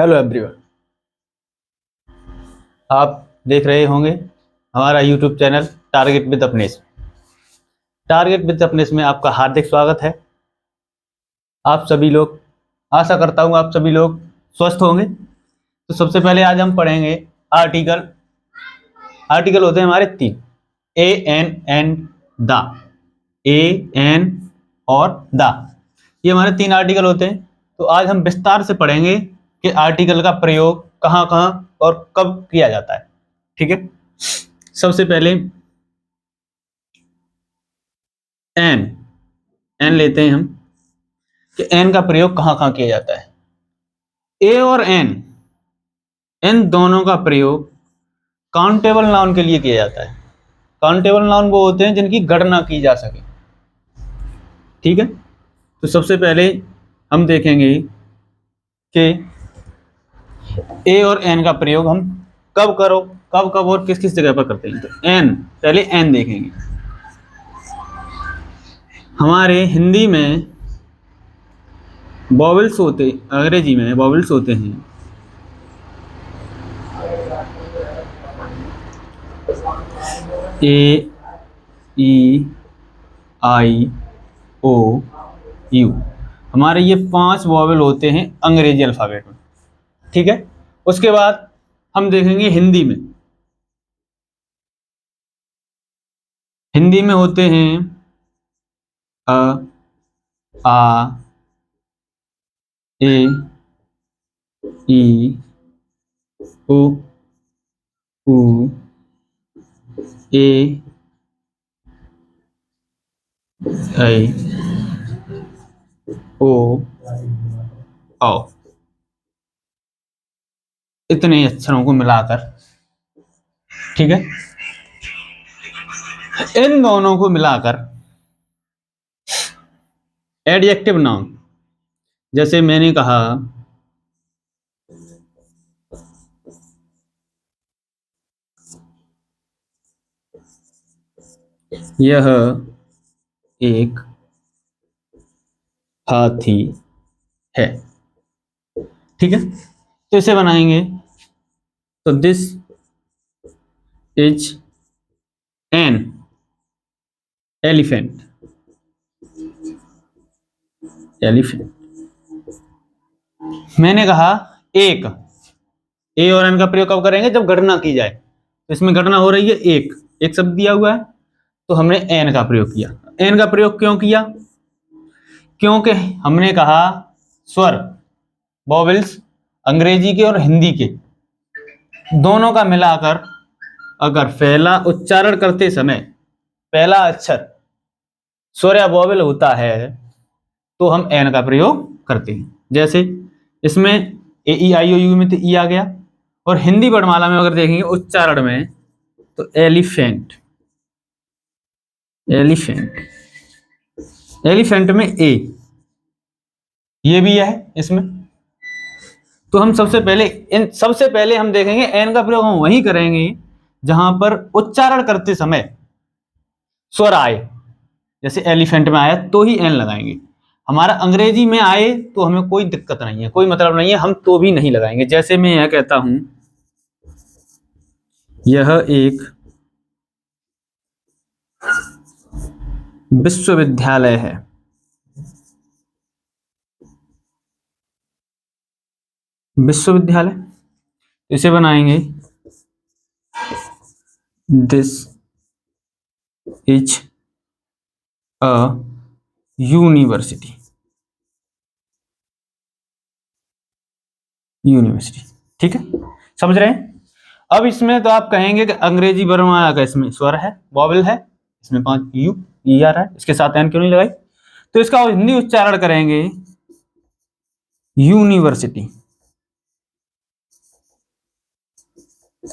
Hello everyone, आप देख रहे होंगे हमारा यूट्यूब चैनल टारगेट विद अपनेस। टारगेट विद अपनेस में आपका हार्दिक स्वागत है। आप सभी लोग, आशा करता हूँ आप सभी लोग स्वस्थ होंगे। तो सबसे पहले आज हम पढ़ेंगे आर्टिकल। आर्टिकल होते हैं हमारे तीन, A an and the. A an और द, ये हमारे तीन आर्टिकल होते हैं। तो आज हम विस्तार से पढ़ेंगे कि आर्टिकल का प्रयोग कहाँ कहाँ और कब किया जाता है। ठीक है, सबसे पहले एन एन लेते हैं हम कि एन का प्रयोग कहाँ कहाँ किया जाता है। ए और एन, इन दोनों का प्रयोग काउंटेबल नाउन के लिए किया जाता है। काउंटेबल नाउन वो होते हैं जिनकी गणना की जा सके। ठीक है, तो सबसे पहले हम देखेंगे कि ए और एन का प्रयोग हम कब कब और किस किस जगह पर करते हैं। तो एन, पहले एन देखेंगे। हमारे हिंदी में वॉवेल्स होते, अंग्रेजी में वॉवेल्स होते हैं ए, ई, आई, ओ, यू। हमारे ये 5 वॉवेल होते हैं अंग्रेजी अल्फाबेट में। ठीक है, उसके बाद हम देखेंगे हिंदी में। हिंदी में होते हैं अ, आ, ए, ई, ओ, उ, ए, आई, ओ, औ। इतने अक्षरों को मिलाकर, ठीक है, इन दोनों को मिलाकर एडजेक्टिव नाउन, जैसे मैंने कहा यह एक हाथी है। ठीक है, तो इसे बनाएंगे तो this is an elephant. Elephant, मैंने कहा एक, ए और एन का प्रयोग कब करेंगे? जब गणना की जाए। तो इसमें गणना हो रही है, एक एक शब्द दिया हुआ है, तो हमने एन का प्रयोग किया। एन का प्रयोग क्यों किया? क्योंकि हमने कहा स्वर, वॉवेल्स, अंग्रेजी के और हिंदी के दोनों का मिलाकर अगर पहला उच्चारण करते समय पहला अक्षर स्वर या वॉवेल होता है तो हम एन का प्रयोग करते हैं। जैसे इसमें ए ई आई ओ यू में तो ई आ गया, और हिंदी वर्णमाला में अगर देखेंगे उच्चारण में तो एलिफेंट। एलिफेंट, एलिफेंट में ए, ये भी है इसमें। तो हम सबसे पहले हम देखेंगे एन का प्रयोग हम वहीं करेंगे जहां पर उच्चारण करते समय स्वर आए। जैसे एलिफेंट में आया तो ही एन लगाएंगे। हमारा अंग्रेजी में आए तो हमें कोई दिक्कत नहीं है, कोई मतलब नहीं है, हम तो भी नहीं लगाएंगे। जैसे मैं यह कहता हूं यह एक विश्वविद्यालय है। विश्वविद्यालय, इसे बनाएंगे this is a university. University, ठीक है, समझ रहे हैं? अब इसमें तो आप कहेंगे कि अंग्रेजी वर्णमाला का इसमें स्वर है, वॉवेल है, इसमें 5 यू ई आ रहा है, इसके साथ एन क्यों नहीं लगाई? तो इसका हिंदी उच्चारण करेंगे यूनिवर्सिटी।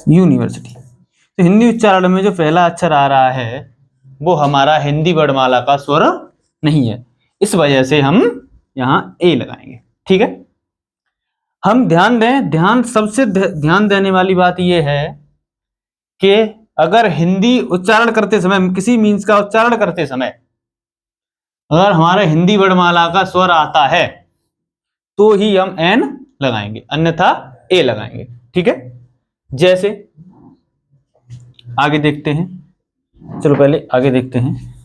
यूनिवर्सिटी, तो हिंदी उच्चारण में जो पहला अक्षर आ रहा है वो हमारा हिंदी वर्णमाला का स्वर नहीं है, इस वजह से हम यहां ए लगाएंगे। ठीक है, हम सबसे ध्यान देने वाली बात यह है कि अगर हिंदी उच्चारण करते समय, किसी मीन्स का उच्चारण करते समय अगर हमारे हिंदी वर्णमाला का स्वर आता है तो ही हम एन लगाएंगे, अन्यथा ए लगाएंगे। ठीक है, जैसे आगे देखते हैं, चलो पहले आगे देखते हैं।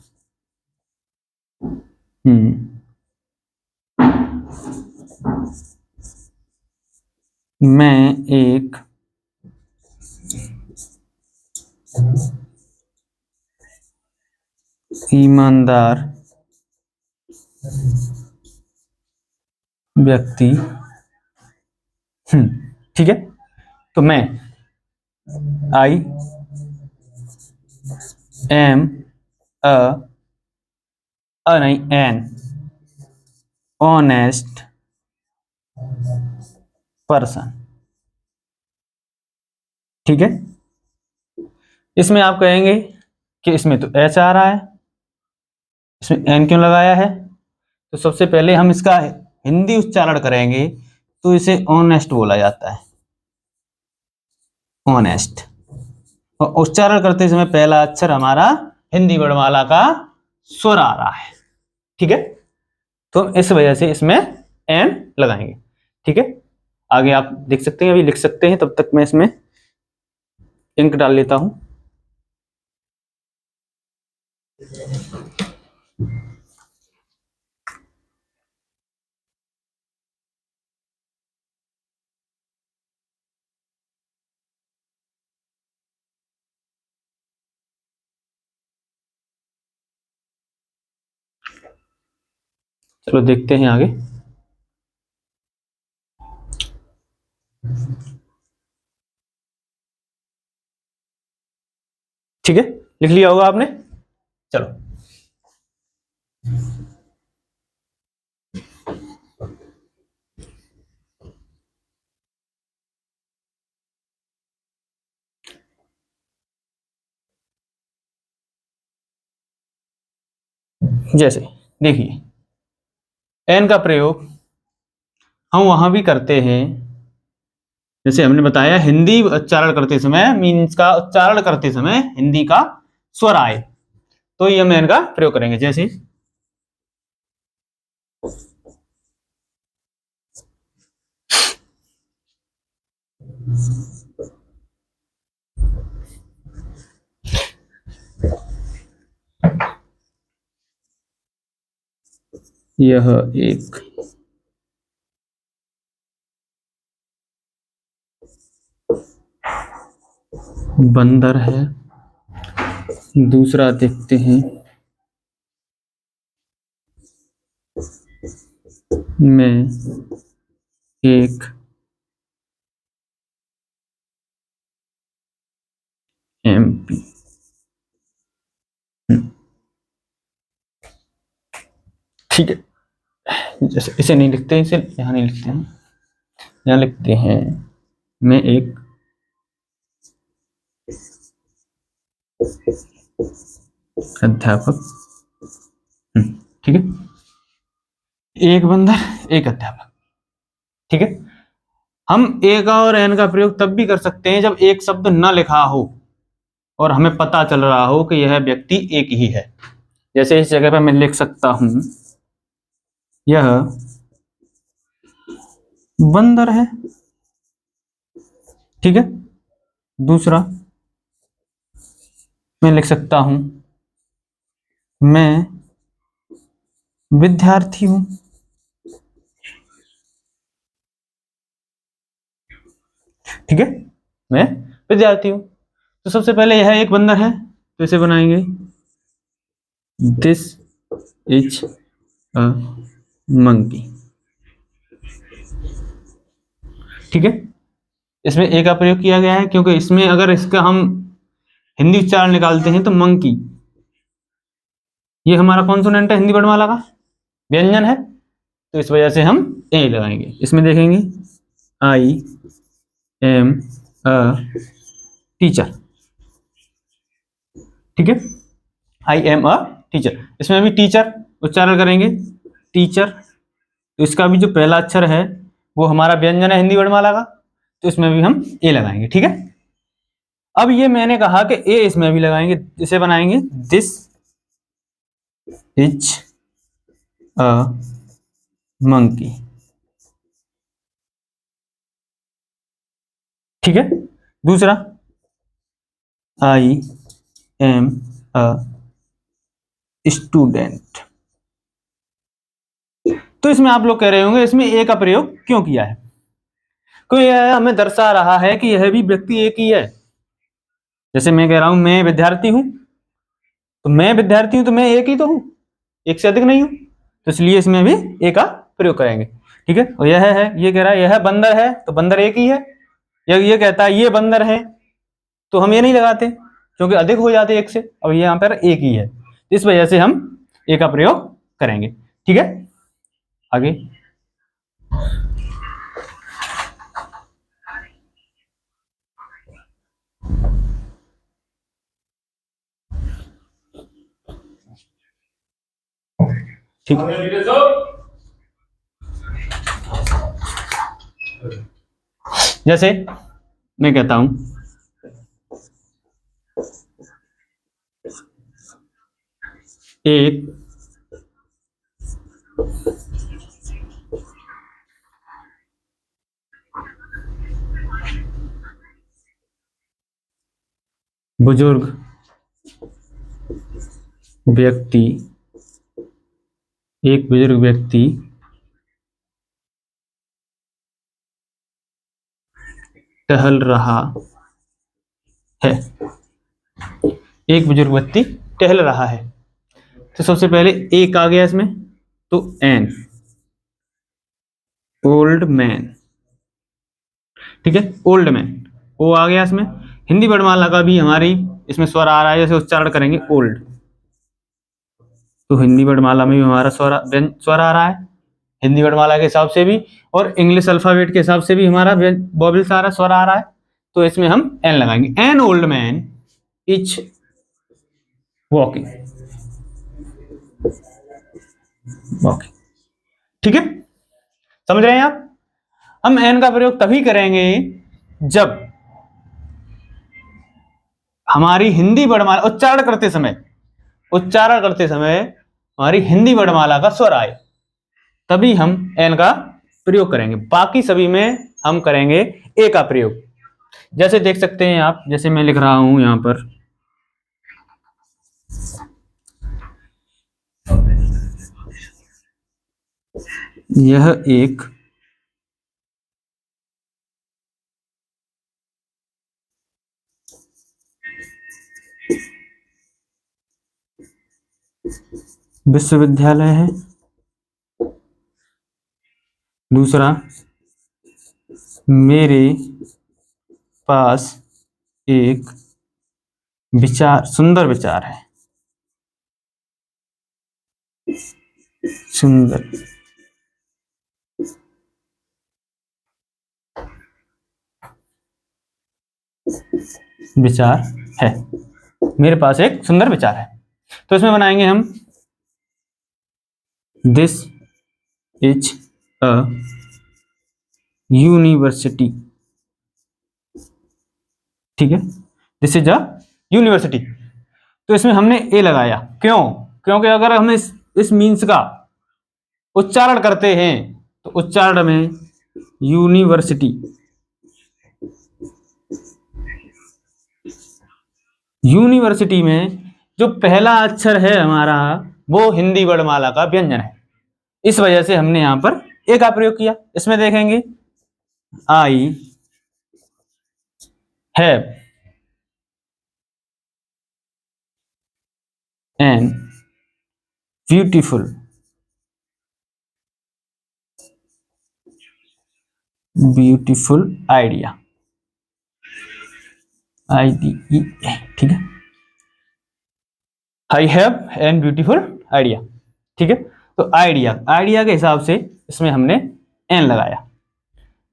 मैं एक ईमानदार व्यक्ति ठीक है, तो मैं आई एम नहीं एन ऑनेस्ट पर्सन। ठीक है, इसमें आप कहेंगे कि इसमें तो एच आ रहा है, इसमें एन क्यों लगाया है? तो सबसे पहले हम इसका हिंदी उच्चारण करेंगे तो इसे ऑनेस्ट बोला जाता है, ऑनेस्ट। और उच्चारण करते समय पहला अक्षर हमारा हिंदी वर्णमाला का स्वर आ रहा है। ठीक है, तो इस वजह से इसमें एन लगाएंगे। ठीक है, आगे आप देख सकते हैं, अभी लिख सकते हैं, तब तक मैं इसमें इंक डाल लेता हूं। चलो देखते हैं आगे। ठीक है, लिख लिया होगा आपने। चलो जैसे देखिए, एन का प्रयोग हम वहां भी करते हैं, जैसे हमने बताया हिंदी उच्चारण करते समय, मीन्स का उच्चारण करते समय हिंदी का स्वर आए तो ये हम एन का प्रयोग करेंगे। जैसे यह एक बंदर है। दूसरा देखते हैं, मैं एक एमपी। ठीक है, जैसे इसे नहीं लिखते, इसे यहां नहीं लिखते हैं, यहां लिखते हैं मैं एक अध्यापक। ठीक है, एक बंदर एक अध्यापक। ठीक है, हम ए का और एन का प्रयोग तब भी कर सकते हैं जब एक शब्द न लिखा हो और हमें पता चल रहा हो कि यह व्यक्ति एक ही है। जैसे इस जगह पर मैं लिख सकता हूं यह बंदर है। ठीक है, दूसरा मैं लिख सकता हूं मैं विद्यार्थी हूं। ठीक है, मैं विद्यार्थी हूं। तो सबसे पहले यह एक बंदर है, तो इसे बनाएंगे दिस इज अ मंकी। ठीक है, इसमें ए का प्रयोग किया गया है क्योंकि इसमें अगर इसका हम हिंदी उच्चारण निकालते हैं तो मंकी, ये हमारा कॉन्सोनेंट है हिंदी वर्णमाला का, व्यंजन है, तो इस वजह से हम ए लगाएंगे। इसमें देखेंगे आई एम अ टीचर। ठीक है, आई एम अ टीचर, इसमें भी टीचर उच्चारण करेंगे, टीचर। तो इसका भी जो पहला अक्षर है वो हमारा व्यंजन है हिंदी वर्णमाला का, तो इसमें भी हम ए लगाएंगे। ठीक है, अब ये मैंने कहा कि ए इसमें भी लगाएंगे, इसे बनाएंगे दिस इज अ मंकी। ठीक है। दूसरा, आई एम अ स्टूडेंट। तो इसमें आप लोग कह रहे होंगे इसमें ए का प्रयोग क्यों किया है? क्योंकि यह हमें दर्शा रहा है कि यह भी व्यक्ति एक ही है। जैसे मैं कह रहा हूं मैं विद्यार्थी हूं, तो मैं विद्यार्थी हूं तो मैं एक ही तो हूं, एक से अधिक नहीं हूं, तो इसलिए इसमें भी ए का प्रयोग करेंगे। ठीक है। और यह है, ये कह रहा है यह बंदर है, तो बंदर एक ही है। ये कहता है ये बंदर है, तो हम ये नहीं लगाते क्योंकि अधिक हो जाते एक से, अब ये यहाँ पर एक ही है, इस वजह से हम ए का प्रयोग करेंगे। ठीक है, आगे। ठीक है, जैसे मैं कहता हूं एक बुजुर्ग व्यक्ति, एक बुजुर्ग व्यक्ति टहल रहा है, एक बुजुर्ग व्यक्ति टहल रहा है। तो सबसे पहले एक आ गया इसमें, तो एन ओल्ड मैन। ठीक है, ओल्ड मैन, ओ आ गया इसमें। हिंदी वर्णमाला का भी हमारी इसमें स्वर आ रहा है, जैसे उच्चारण करेंगे ओल्ड, तो हिंदी वर्णमाला में भी हमारा स्वर आ रहा है हिंदी वर्णमाला के हिसाब से भी, और इंग्लिश अल्फाबेट के हिसाब से भी हमारा वॉवेल्स आ रहा है, स्वर आ रहा है। तो इसमें हम एन लगाएंगे। An old man is walking, walking. ठीक है, समझ रहे हैं आप? हम एन का प्रयोग तभी करेंगे जब हमारी हिंदी वर्णमाला उच्चारण करते समय हमारी हिंदी वर्णमाला का स्वर आए, तभी हम एन का प्रयोग करेंगे। बाकी सभी में हम करेंगे ए का प्रयोग। जैसे देख सकते हैं आप, जैसे मैं लिख रहा हूं यहां पर, यह एक विश्वविद्यालय है। दूसरा, मेरे पास एक सुंदर विचार है, सुंदर विचार है, मेरे पास एक सुंदर विचार है। तो इसमें बनाएंगे हम दिस इज अ यूनिवर्सिटी। ठीक है, दिस इज अ यूनिवर्सिटी। तो इसमें हमने ए लगाया, क्यों? क्योंकि अगर हम इस मीन्स का उच्चारण करते हैं तो उच्चारण में यूनिवर्सिटी, यूनिवर्सिटी में जो पहला अक्षर है हमारा वो हिंदी वर्णमाला का व्यंजन है, इस वजह से हमने यहां पर ए का प्रयोग किया। इसमें देखेंगे I have an beautiful idea, IDEA। ठीक है, I have an beautiful idea. ठीक है, तो आइडिया के हिसाब से इसमें हमने एन लगाया।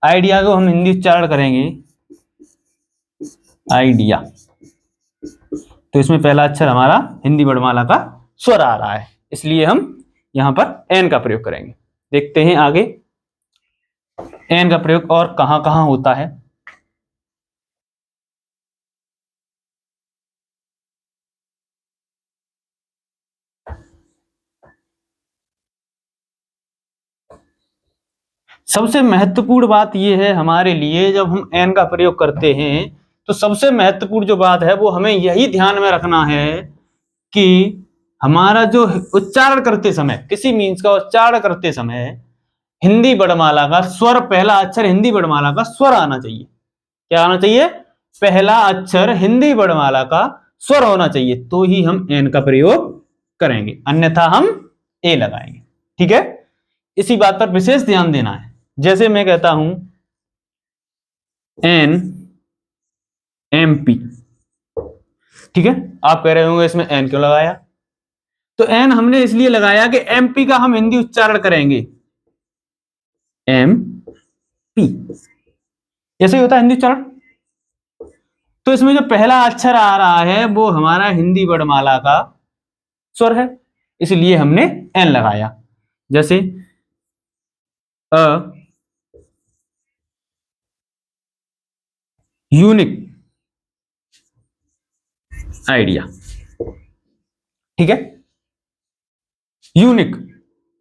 आइडिया को हम हिंदी उच्चारण करेंगे आइडिया, तो इसमें पहला अक्षर हमारा हिंदी वर्णमाला का स्वर आ रहा है, इसलिए हम यहां पर एन का प्रयोग करेंगे। देखते हैं आगे एन का प्रयोग और कहां कहां होता है। सबसे महत्वपूर्ण बात यह है हमारे लिए, जब हम एन का प्रयोग करते हैं तो सबसे महत्वपूर्ण जो बात है वो हमें यही ध्यान में रखना है कि हमारा जो उच्चारण करते समय, किसी मीन्स का उच्चारण करते समय हिंदी वर्णमाला का स्वर, पहला अक्षर हिंदी वर्णमाला का स्वर आना चाहिए। क्या आना चाहिए? पहला अक्षर हिंदी वर्णमाला का स्वर होना चाहिए, तो ही हम एन का प्रयोग करेंगे, अन्यथा हम ए लगाएंगे। ठीक है, इसी बात पर विशेष ध्यान देना है। जैसे मैं कहता हूं एन एम पी, ठीक है, आप कह रहे होंगे इसमें एन क्यों लगाया? तो एन हमने इसलिए लगाया कि एमपी का हम हिंदी उच्चारण करेंगे, एम पी, ऐसे ही होता है हिंदी उच्चारण। तो इसमें जो पहला अक्षर आ रहा है वो हमारा हिंदी वर्णमाला का स्वर है, इसलिए हमने एन लगाया। जैसे अ यूनिक आइडिया, ठीक है, यूनिक।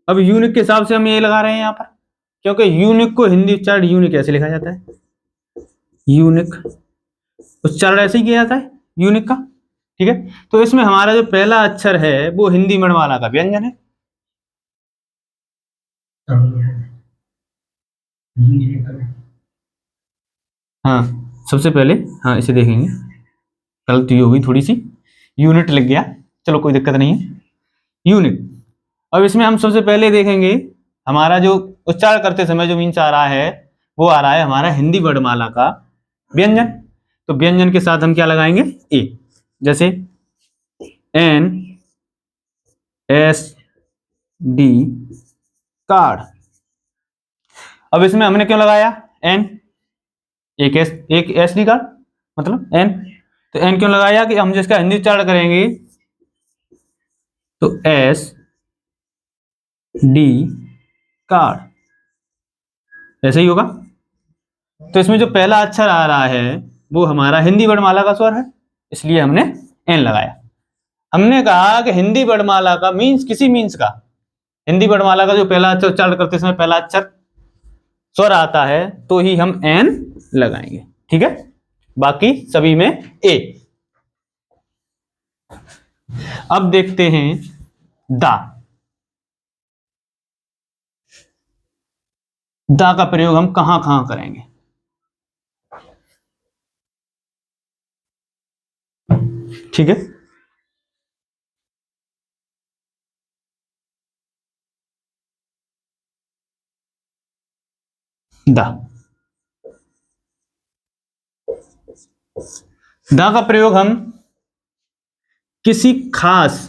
अब यूनिक के हिसाब से हम ये लगा रहे हैं यहां पर, क्योंकि यूनिक को हिंदी उच्चारण यूनिक ऐसे लिखा जाता है, यूनिक उच्चारण ऐसे ही किया जाता है यूनिक का। ठीक है, तो इसमें हमारा जो पहला अक्षर है वो हिंदी वर्णमाला का व्यंजन है। हाँ, सबसे पहले हाँ इसे देखेंगे, गलती हो गई थोड़ी सी, यूनिट लग गया, चलो कोई दिक्कत नहीं है, यूनिट। अब इसमें हम सबसे पहले देखेंगे हमारा जो उच्चारण करते समय जो मीन्स आ रहा है वो आ रहा है हमारा हिंदी वर्णमाला का व्यंजन। तो व्यंजन के साथ हम क्या लगाएंगे? ए। जैसे एन एस डी कार्ड। अब इसमें हमने क्यों लगाया एन? एक एस डी कार्ड मतलब एन, तो एन क्यों लगाया कि हम जिसका हिंदी उच्चारण करेंगे तो एस डी कार्ड ऐसे ही होगा। तो इसमें जो पहला अक्षर आ रहा है वो हमारा हिंदी वर्णमाला का स्वर है, इसलिए हमने एन लगाया। हमने कहा कि हिंदी वर्णमाला का मीन्स, किसी मीन्स का हिंदी वर्णमाला का जो पहला अक्षर उच्चारण करते समय पहला अक्षर स्वर आता है तो ही हम एन लगाएंगे। ठीक है, बाकी सभी में ए। अब देखते हैं दा। दा का प्रयोग हम कहां कहां करेंगे? ठीक है, दा। दा का प्रयोग हम किसी खास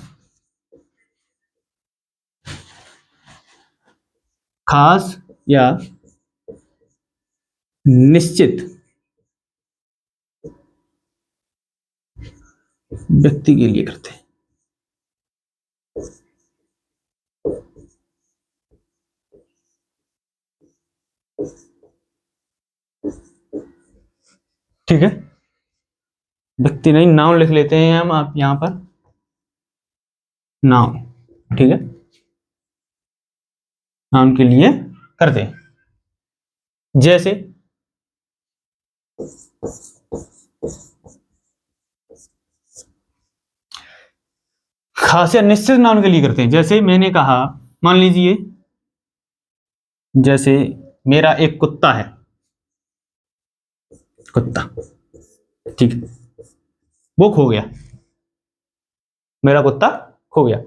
या निश्चित व्यक्ति के लिए करते हैं। ठीक है, व्यक्ति नहीं, नाउन लिख लेते हैं हम आप यहां पर, नाउन। ठीक है, नाउन के लिए करते हैं। जैसे खास या निश्चित नाउन के लिए करते हैं। जैसे मैंने कहा, मान लीजिए जैसे मेरा एक कुत्ता है, कुत्ता, ठीक है, वो खो गया, मेरा कुत्ता खो गया।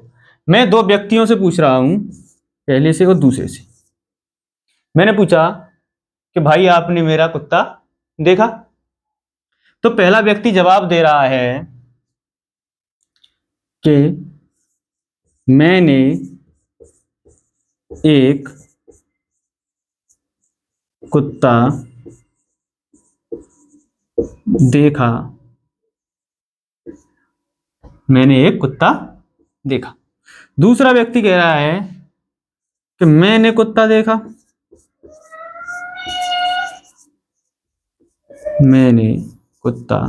मैं दो व्यक्तियों से पूछ रहा हूं, पहले से और दूसरे से। मैंने पूछा कि भाई आपने मेरा कुत्ता देखा? तो पहला व्यक्ति जवाब दे रहा है कि मैंने एक कुत्ता देखा, मैंने एक कुत्ता देखा। दूसरा व्यक्ति कह रहा है कि मैंने कुत्ता देखा, मैंने कुत्ता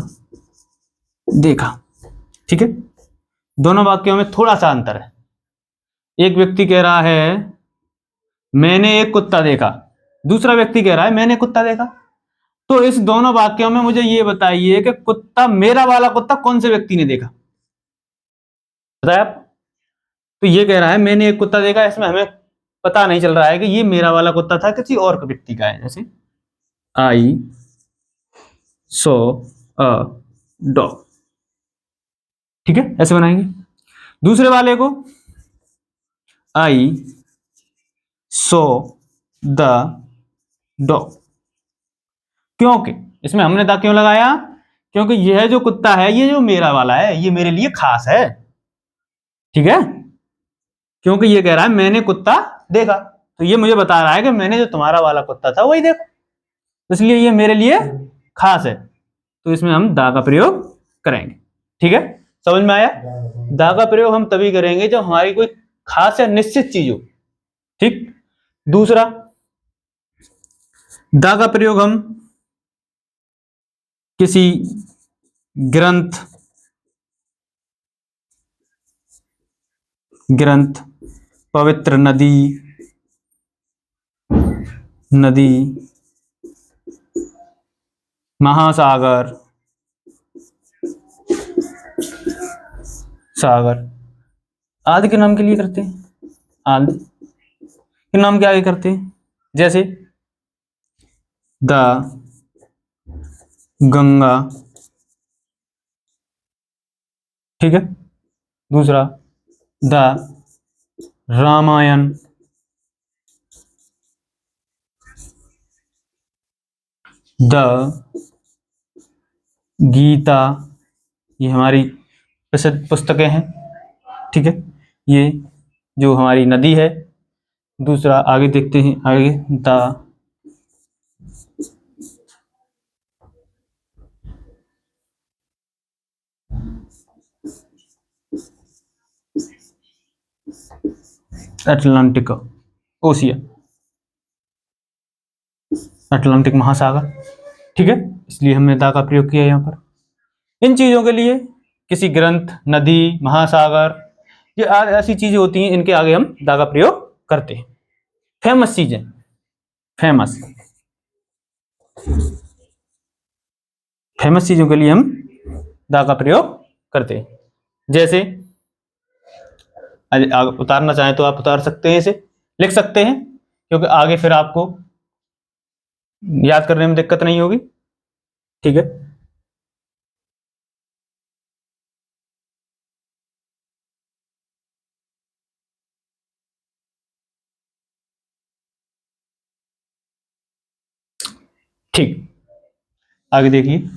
देखा। ठीक है, दोनों वाक्यों में थोड़ा सा अंतर है। एक व्यक्ति कह रहा है मैंने एक कुत्ता देखा, दूसरा व्यक्ति कह रहा है मैंने कुत्ता देखा। तो इस दोनों वाक्यों में मुझे ये बताइए कि कुत्ता, मेरा वाला कुत्ता कौन से व्यक्ति ने देखा, बताया आप? तो ये कह रहा है मैंने एक कुत्ता देखा, इसमें हमें पता नहीं चल रहा है कि ये मेरा वाला कुत्ता था किसी और व्यक्ति का है। जैसे आई सो अ डॉग, ठीक है, ऐसे बनाएंगे। दूसरे वाले को आई सो द डॉग, क्योंकि इसमें हमने द क्यों लगाया, क्योंकि यह जो कुत्ता है ये जो मेरा वाला है ये मेरे लिए खास है, ठीक है, क्योंकि ये कह रहा है मैंने कुत्ता देखा, तो ये मुझे बता रहा है कि मैंने जो तुम्हारा वाला कुत्ता था वही देखा, इसलिए ये मेरे लिए खास है, तो इसमें हम दा का प्रयोग करेंगे। ठीक है, समझ में आया? दा का प्रयोग हम तभी करेंगे जब हमारी कोई खास या निश्चित चीज हो। ठीक, दूसरा, दा का प्रयोग हम किसी ग्रंथ पवित्र नदी महासागर आदि के नाम के लिए करते हैं, आदि के नाम के आगे करते हैं, जैसे द गंगा, ठीक है, दूसरा द रामायण, द गीता, ये हमारी प्रसिद्ध पुस्तकें हैं, ठीक है, ये जो हमारी नदी है। दूसरा आगे देखते हैं, आगे द अटलांटिक ओशियन, अटलांटिक महासागर, ठीक है, इसलिए हमने दा का प्रयोग किया यहाँ पर। इन चीजों के लिए किसी ग्रंथ, नदी, महासागर, ये ऐसी चीजें होती हैं, इनके आगे हम दा का प्रयोग करते हैं। फेमस चीजें, फेमस चीजों के लिए हम दा का प्रयोग करते हैं। जैसे उतारना चाहें तो आप उतार सकते हैं, इसे लिख सकते हैं, क्योंकि आगे फिर आपको याद करने में दिक्कत नहीं होगी। ठीक है, ठीक, आगे देखिए।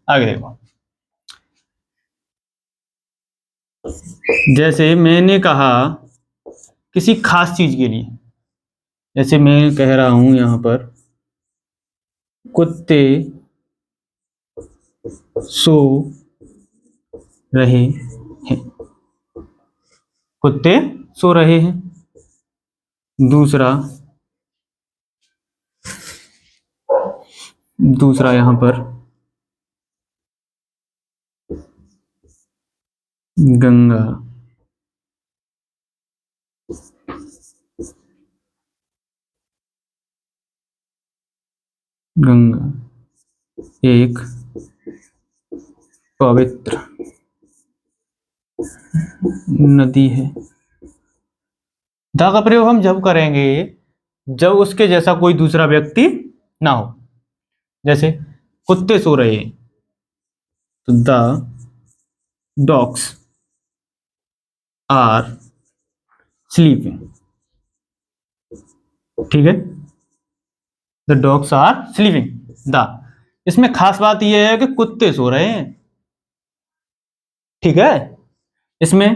आगे देखो, जैसे मैंने कहा किसी खास चीज के लिए, जैसे मैं कह रहा हूं यहां पर कुत्ते सो रहे हैं, कुत्ते सो रहे हैं। दूसरा यहां पर गंगा एक पवित्र नदी है। दा का प्रयोग हम जब करेंगे जब उसके जैसा कोई दूसरा व्यक्ति ना हो। जैसे कुत्ते सो रहे हैं, तो द डॉग्स आर स्लीपिंग, ठीक है, the dogs are sleeping, the, इसमें खास बात यह है कि कुत्ते सो रहे हैं, ठीक है, इसमें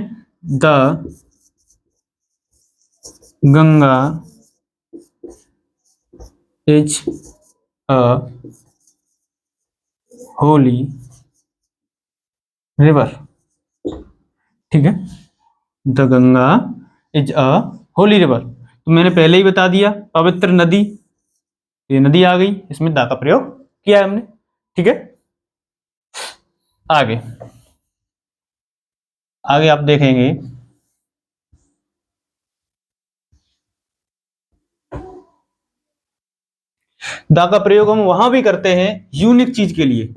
the Ganga is a Holi river, ठीक है, the Ganga is a Holi river, तो मैंने पहले ही बता दिया पवित्र नदी, ये नदी आ गई, इसमें दा का प्रयोग किया है हमने। ठीक है, आगे आगे आप देखेंगे दा का प्रयोग हम वहां भी करते हैं यूनिक चीज के लिए।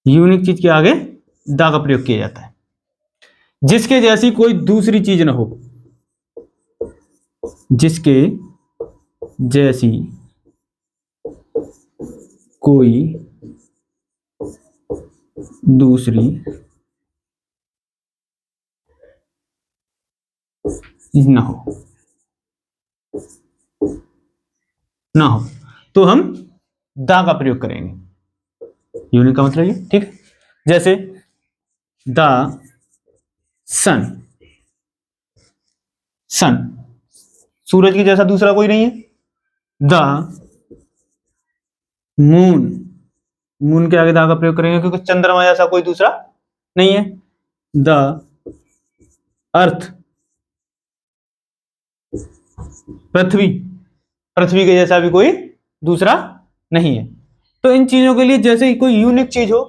यूनिक चीज के आगे दा का प्रयोग किया जाता है, जिसके जैसी कोई दूसरी चीज ना हो, जिसके जैसी कोई दूसरी चीज ना हो, तो हम दा का प्रयोग करेंगे। यूनिक का मतलब ये, ठीक है। जैसे द सन, सन सूरज की जैसा दूसरा कोई नहीं है। द मून, मून के आगे दा का प्रयोग करेंगे क्योंकि चंद्रमा जैसा कोई दूसरा नहीं है। द अर्थ, पृथ्वी, पृथ्वी के जैसा भी कोई दूसरा नहीं है। तो इन चीजों के लिए जैसे ही कोई यूनिक चीज हो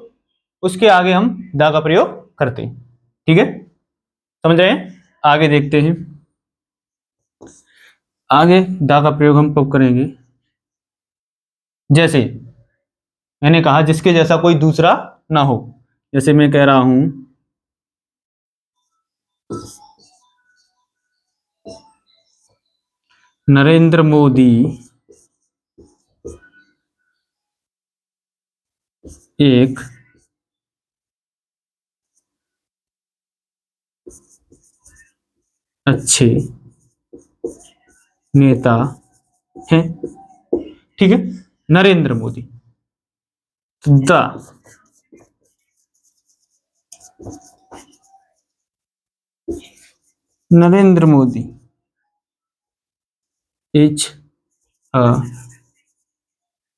उसके आगे हम दा का प्रयोग करते हैं। ठीक है, समझ रहे हैं। आगे देखते हैं, आगे दा का प्रयोग हम कब करेंगे। जैसे मैंने कहा जिसके जैसा कोई दूसरा ना हो, जैसे मैं कह रहा हूं नरेंद्र मोदी एक अच्छे नेता हैं। ठीक है, Narendra Modi, the Narendra Modi is a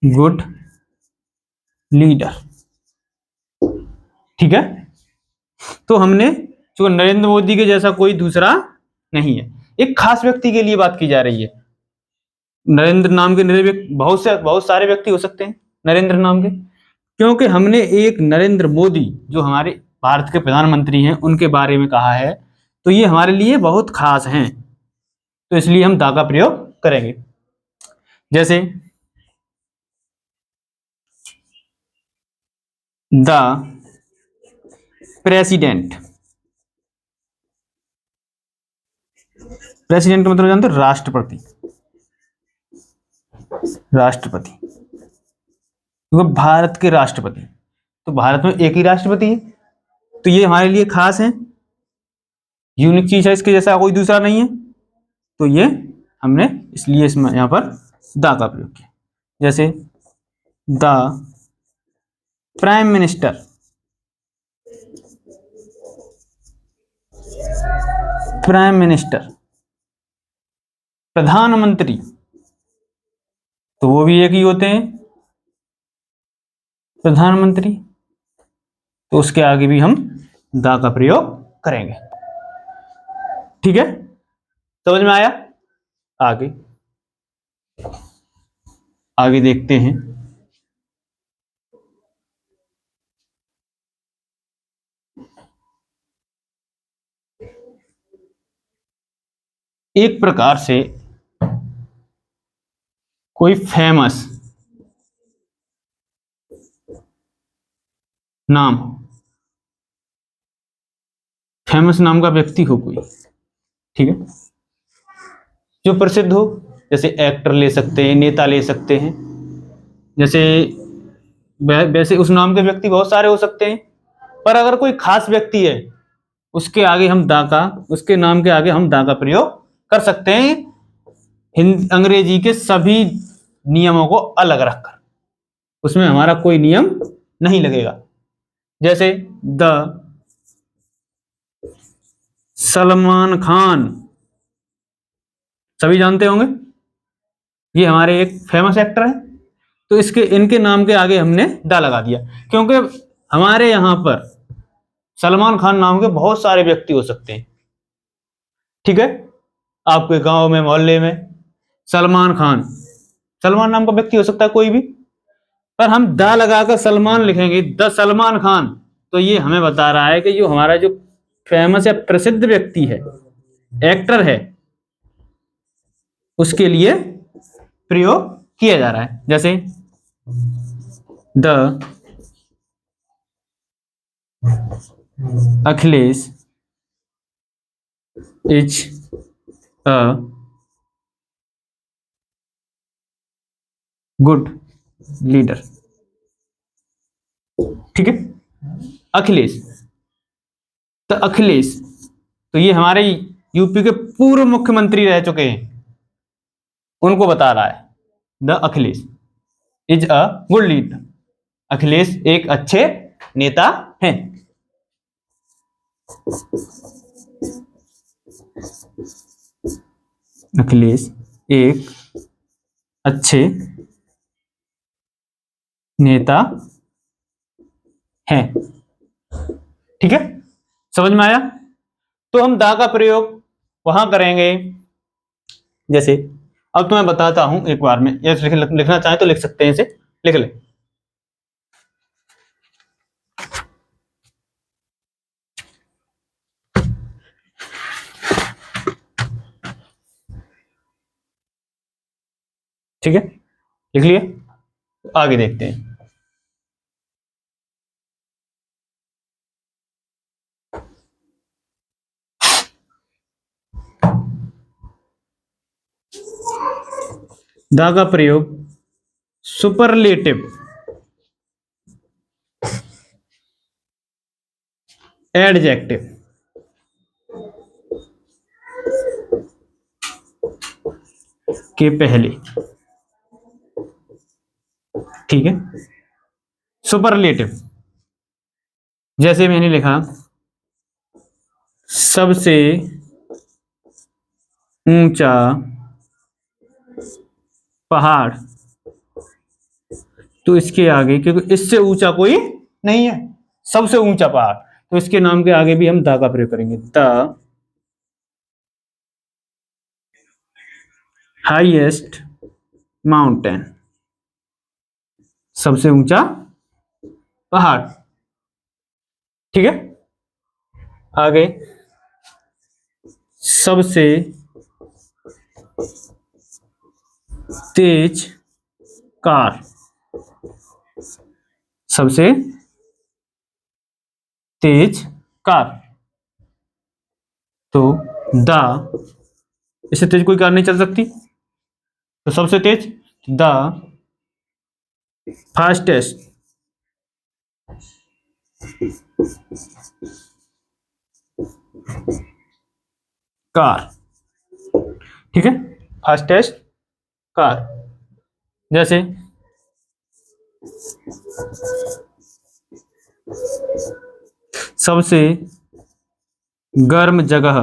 good leader. ठीक है, तो हमने जो नरेंद्र मोदी के जैसा कोई दूसरा नहीं है, एक खास व्यक्ति के लिए बात की जा रही है। नरेंद्र नाम के बहुत सारे व्यक्ति हो सकते हैं नरेंद्र नाम के, क्योंकि हमने एक नरेंद्र मोदी जो हमारे भारत के प्रधानमंत्री हैं उनके बारे में कहा है, तो ये हमारे लिए बहुत खास हैं, तो इसलिए हम दा का प्रयोग करेंगे। जैसे द प्रेसिडेंट, प्रेसिडेंट का मतलब जानते हो, राष्ट्रपति, राष्ट्रपति, क्योंकि भारत के राष्ट्रपति, तो भारत में एक ही राष्ट्रपति है, तो ये हमारे लिए खास है, यूनिक चीज है, इसके जैसा कोई दूसरा नहीं है, तो ये हमने इसलिए इसमें यहां पर दा का प्रयोग किया। जैसे the prime minister, prime minister, प्रधानमंत्री, तो वो भी एक ही होते हैं प्रधानमंत्री, तो उसके आगे भी हम दा का प्रयोग करेंगे। ठीक है, समझ में आया। आगे आगे देखते हैं, एक प्रकार से कोई फेमस नाम, फेमस नाम का व्यक्ति हो कोई, ठीक है, जो प्रसिद्ध हो, जैसे एक्टर ले सकते हैं, नेता ले सकते हैं, जैसे वैसे उस नाम के व्यक्ति बहुत सारे हो सकते हैं, पर अगर कोई खास व्यक्ति है उसके आगे हम दा का, उसके नाम के आगे हम दा का प्रयोग कर सकते हैं, हिंदी अंग्रेजी के सभी नियमों को अलग रखकर, उसमें हमारा कोई नियम नहीं लगेगा। जैसे द सलमान खान, सभी जानते होंगे, ये हमारे एक फेमस एक्टर है, तो इसके इनके नाम के आगे हमने दा लगा दिया, क्योंकि हमारे यहां पर सलमान खान नाम के बहुत सारे व्यक्ति हो सकते हैं। ठीक है, आपके गांव में, मोहल्ले में सलमान खान, सलमान नाम का व्यक्ति हो सकता है कोई भी, पर हम द लगाकर सलमान लिखेंगे, द सलमान खान, तो ये हमें बता रहा है कि जो हमारा जो फेमस या प्रसिद्ध व्यक्ति है, एक्टर है, उसके लिए प्रयोग किया जा रहा है। जैसे the Akhilesh is a good leader. ठीक है, अखिलेश, तो अखिलेश, तो ये हमारे यूपी के पूर्व मुख्यमंत्री रह चुके हैं, उनको बता रहा है। The Akhilesh is a good leader, Akhilesh एक अच्छे नेता हैं। अखिलेश एक अच्छे नेता हैं। ठीक है, समझ में आया? तो हम दा का प्रयोग वहां करेंगे, जैसे अब तो मैं बताता हूं एक बार में, ये लिखना चाहे तो लिख सकते हैं, इसे लिख ले। ठीक है, लिख लिए, आगे देखते हैं। दा का प्रयोग सुपरलेटिव एडजेक्टिव के पहले, ठीक है, सुपरलेटिव, जैसे मैंने लिखा सबसे ऊंचा पहाड़, तो इसके आगे, क्योंकि इससे ऊंचा कोई नहीं है, सबसे ऊंचा पहाड़, तो इसके नाम के आगे भी हम दा का प्रयोग करेंगे। द हाईएस्ट माउंटेन, सबसे ऊंचा पहाड़। ठीक है, आगे सबसे तेज कार, सबसे तेज कार, तो द, इससे तेज कोई कार नहीं चल सकती, तो सबसे तेज द फास्टेस्ट कार। ठीक है, फास्टेस्ट कार, जैसे सबसे गर्म जगह,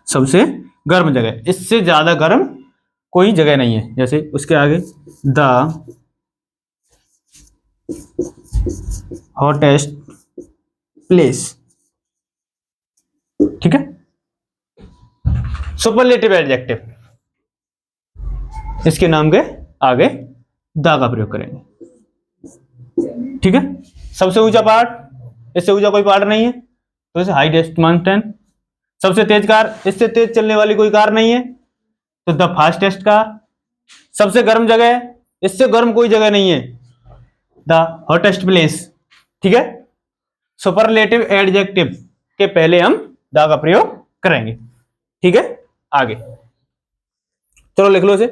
सबसे गर्म जगह, इससे ज्यादा गर्म कोई जगह नहीं है, जैसे उसके आगे द हॉटेस्ट प्लेस। ठीक है, सुपरलेटिव एडजेक्टिव, इसके नाम के आगे दा का प्रयोग करेंगे। ठीक है, सबसे ऊंचा पहाड़, इससे ऊंचा कोई पहाड़ नहीं है, तो इसे हाईएस्ट माउंटेन। सबसे तेज कार, इससे तेज चलने वाली कोई कार नहीं है, तो द फास्टेस्ट कार। सबसे गर्म जगह, इससे गर्म कोई जगह नहीं है, द हॉटेस्ट प्लेस। ठीक है, सुपरलेटिव एडजेक्टिव के पहले हम द का प्रयोग करेंगे। ठीक है, आगे चलो लिख लो इसे।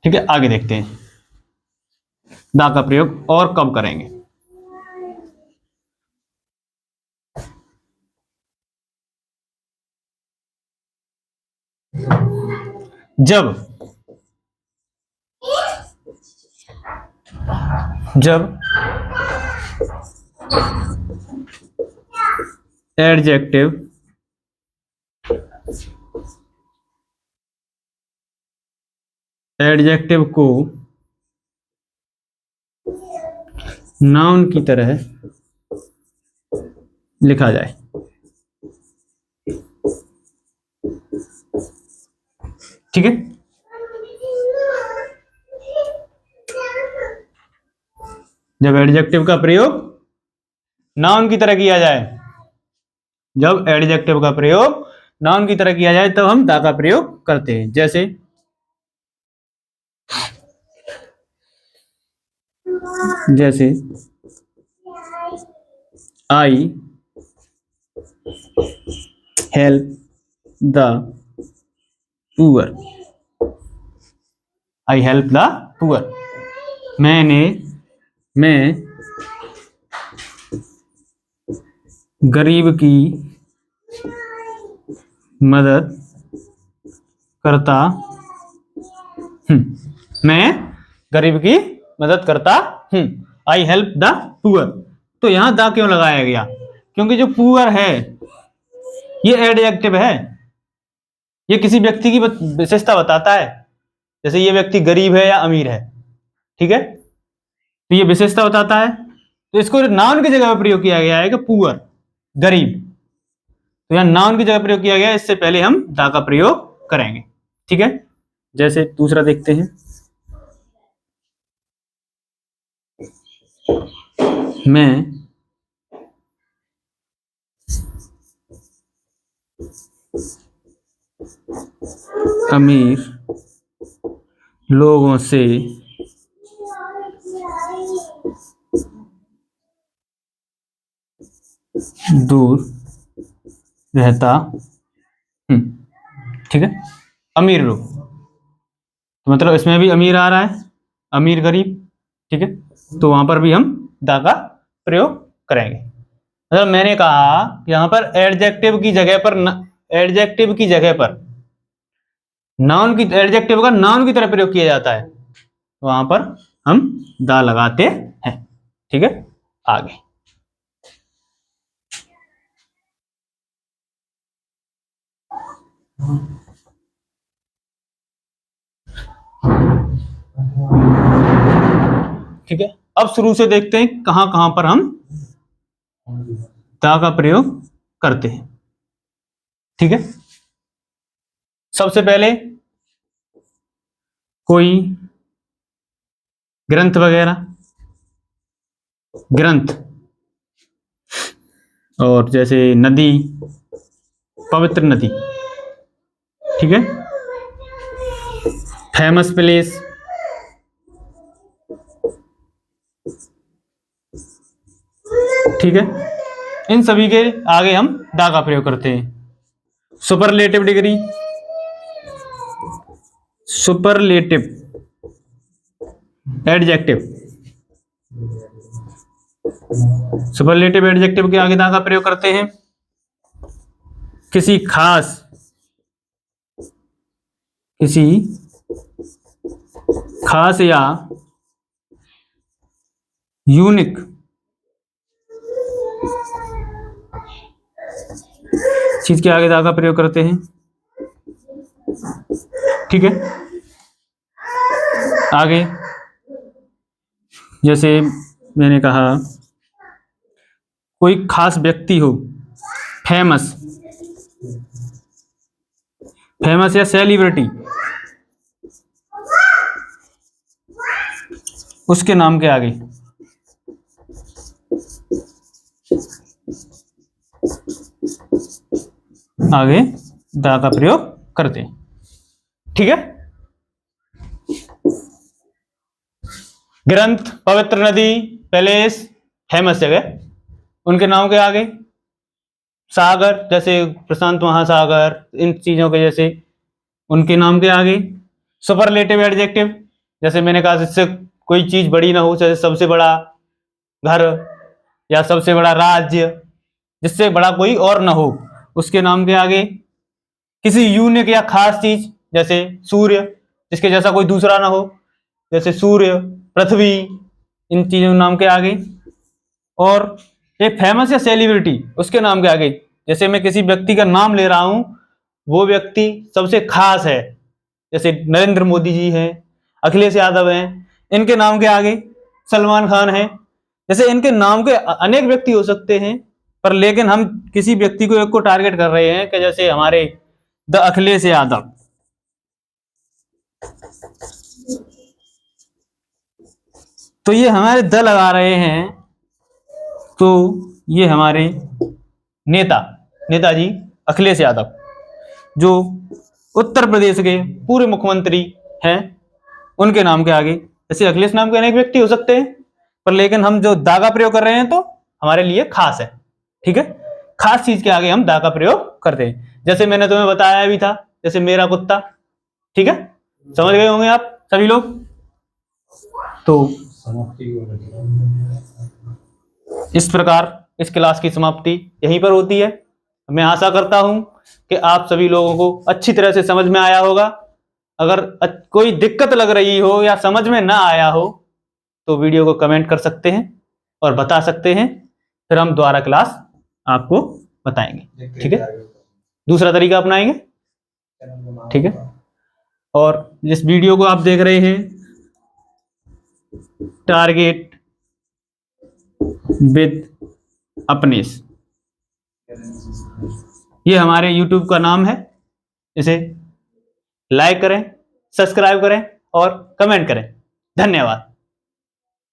ठीक है, आगे देखते हैं दा का प्रयोग और कब करेंगे। जब जब एडजेक्टिव एडजेक्टिव को नाउन की तरह लिखा जाए। ठीक है, जब एडजेक्टिव का प्रयोग नाउन की तरह किया जाए, जब एडजेक्टिव का प्रयोग नाउन की तरह किया जाए तब हम द का प्रयोग करते हैं। जैसे I help the poor, I help the poor, मैं गरीब की मदद करता हूं, मैं गरीब की मदद करता हूं, आई हेल्प द पुअर। तो यहां द क्यों लगाया गया? क्योंकि जो पुअर है ये एडजेक्टिव है, ये किसी व्यक्ति की विशेषता बताता है। जैसे ये व्यक्ति गरीब है या अमीर है, ठीक है, तो ये विशेषता बताता है, तो इसको नाउन की जगह पर प्रयोग किया गया है कि पुअर, गरीब। तो यहां नाउन की जगह प्रयोग किया गया है, इससे पहले हम द का प्रयोग करेंगे। ठीक है, जैसे दूसरा देखते हैं, मैं अमीर लोगों से दूर रहता हूं। ठीक है, अमीर लोग, तो मतलब इसमें भी अमीर आ रहा है, अमीर गरीब। ठीक है, तो वहां पर भी हम द का प्रयोग करेंगे। मतलब मैंने कहा कि यहां पर एडजेक्टिव की जगह पर एडजेक्टिव की जगह पर नाउन की, एडजेक्टिव का नाउन की तरह प्रयोग किया जाता है, तो वहां पर हम द लगाते हैं। ठीक है, आगे ठीक है, अब शुरू से देखते हैं कहां कहां पर हम द का प्रयोग करते हैं। ठीक है, सबसे पहले कोई ग्रंथ वगैरह, ग्रंथ, और जैसे नदी, पवित्र नदी, ठीक है, फेमस प्लेस, ठीक है, इन सभी के आगे हम द का प्रयोग करते हैं। Superlative degree, superlative adjective, superlative adjective के आगे द का प्रयोग करते हैं। किसी खास, किसी खास या यूनिक चीज के आगे द का प्रयोग करते हैं। ठीक है, आगे जैसे मैंने कहा कोई खास व्यक्ति हो, फेमस, फेमस या सेलिब्रिटी, उसके नाम के आगे द का प्रयोग करते हैं। ठीक है, ग्रंथ, पवित्र नदी, पैलेस, फेमस जगह, उनके नाम के आगे, सागर जैसे प्रशांत महासागर, इन चीजों के जैसे उनके नाम के आगे। सुपरलेटिव एडजेक्टिव, जैसे मैंने कहा जिससे कोई चीज बड़ी ना हो, जैसे सबसे बड़ा घर या सबसे बड़ा राज्य, जिससे बड़ा कोई और ना हो, उसके नाम के आगे। किसी यूनिक या खास चीज, जैसे सूर्य, जिसके जैसा कोई दूसरा ना हो, जैसे सूर्य, पृथ्वी, इन चीजों के नाम के आगे। और एक फेमस या सेलिब्रिटी, उसके नाम के आगे, जैसे मैं किसी व्यक्ति का नाम ले रहा हूं, वो व्यक्ति सबसे खास है, जैसे नरेंद्र मोदी जी हैं, अखिलेश यादव हैं, इनके नाम के आगे सलमान खान है, जैसे इनके नाम के अनेक व्यक्ति हो सकते हैं, पर लेकिन हम किसी व्यक्ति को एक को टारगेट कर रहे हैं कि जैसे हमारे द अखिलेश यादव, तो ये हमारे द लगा रहे हैं, तो ये हमारे नेताजी अखिलेश यादव जो उत्तर प्रदेश के पूर्व मुख्यमंत्री हैं, उनके नाम के आगे जैसे अखिलेश नाम के अनेक व्यक्ति हो सकते हैं, पर लेकिन हम जो दा का प्रयोग कर रहे हैं तो हमारे लिए खास है। ठीक है, खास चीज के आगे हम दा का प्रयोग करते हैं। जैसे मैंने तुम्हें बताया भी था, जैसे मेरा कुत्ता। ठीक है, समझ गए होंगे आप सभी लोग। तो इस प्रकार इस क्लास की समाप्ति यहीं पर होती है। मैं आशा करता हूं कि आप सभी लोगों को अच्छी तरह से समझ में आया होगा। अगर कोई दिक्कत लग रही हो या समझ में ना आया हो तो वीडियो को कमेंट कर सकते हैं और बता सकते हैं, फिर हम दोबारा क्लास आपको बताएंगे। ठीक है, दूसरा तरीका अपनाएंगे। ठीक है, और जिस वीडियो को आप देख रहे हैं टारगेट विद अपनेस, ये हमारे YouTube का नाम है। इसे लाइक करें, सब्सक्राइब करें और कमेंट करें। धन्यवाद।